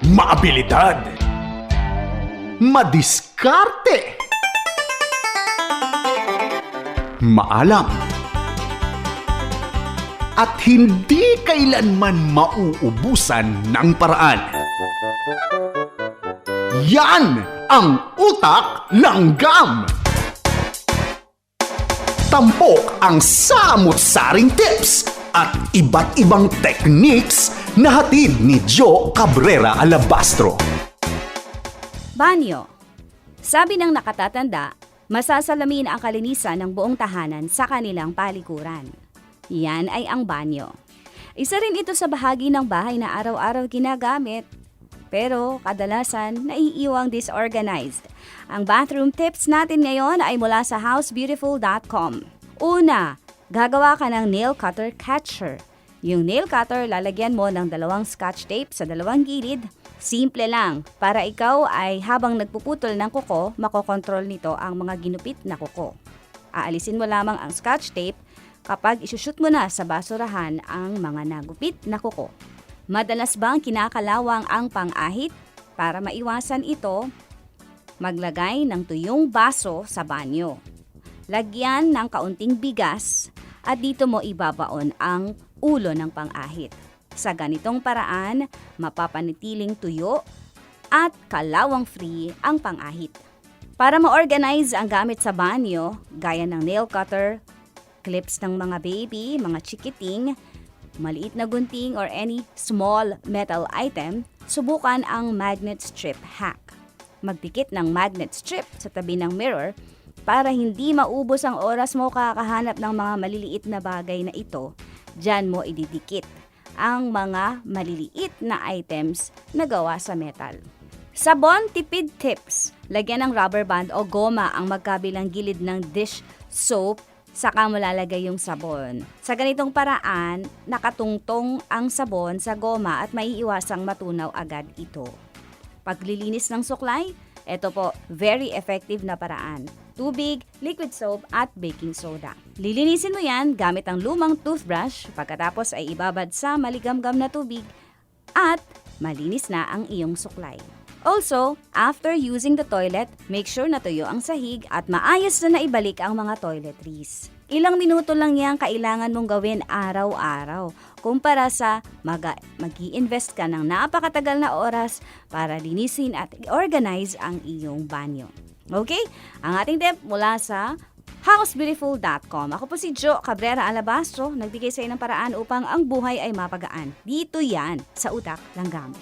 maabilidad, madiskarte, maalam, at hindi kailanman mauubusan ng paraan. Yan ang utak langgam! Tampok ang samut-saring tips at iba't ibang techniques na hatid ni Jo Cabrera Alabastro. Banyo. Sabi ng nakatatanda, masasalamin ang kalinisan ng buong tahanan sa kanilang palikuran. Yan ay ang banyo. Isa rin ito sa bahagi ng bahay na araw-araw ginagamit, pero kadalasan naiiwang disorganized. Ang bathroom tips natin ngayon ay mula sa housebeautiful.com. Una, gagawa ka ng nail cutter catcher. Yung nail cutter, lalagyan mo ng 2 scotch tape sa 2 gilid. Simple lang, para ikaw ay habang nagpuputol ng kuko, makokontrol nito ang mga ginupit na kuko. Aalisin mo lamang ang scotch tape kapag isushoot mo na sa basurahan ang mga nagupit na kuko. Madalas bang kinakalawang ang pang-ahit? Para maiwasan ito, maglagay ng tuyong baso sa banyo. Lagyan ng kaunting bigas at dito mo ibabaon ang ulo ng pang-ahit. Sa ganitong paraan, mapapanatiling tuyo at kalawang-free ang pang-ahit. Para ma-organize ang gamit sa banyo, gaya ng nail cutter, clips ng mga baby, mga chikiting, maliit na gunting or any small metal item, subukan ang magnet strip hack. Magdikit ng magnet strip sa tabi ng mirror para hindi maubos ang oras mo kakahanap ng mga maliliit na bagay na ito. Diyan mo ididikit ang mga maliliit na items na gawa sa metal. Sabon tipid tips. Lagyan ng rubber band o goma ang magkabilang gilid ng dish soap, saka mo lalagay yung sabon. Sa ganitong paraan, nakatungtong ang sabon sa goma at maiiwasang matunaw agad ito. Paglilinis ng suklay, ito po, very effective na paraan. Tubig, liquid soap at baking soda. Lilinisin mo yan gamit ang lumang toothbrush, pagkatapos ay ibabad sa maligamgam na tubig at malinis na ang iyong suklay. Also, after using the toilet, make sure na tuyo ang sahig at maayos na naibalik ang mga toiletries. Ilang minuto lang yan kailangan mong gawin araw-araw kumpara sa mag-i-invest ka ng napakatagal na oras para linisin at organize ang iyong banyo. Okay? Ang ating tip mula sa housebeautiful.com. Ako po si Jo Cabrera Alabastro, nagbigay sa inyo ng paraan upang ang buhay ay mapagaan. Dito yan, sa Utak Langgam.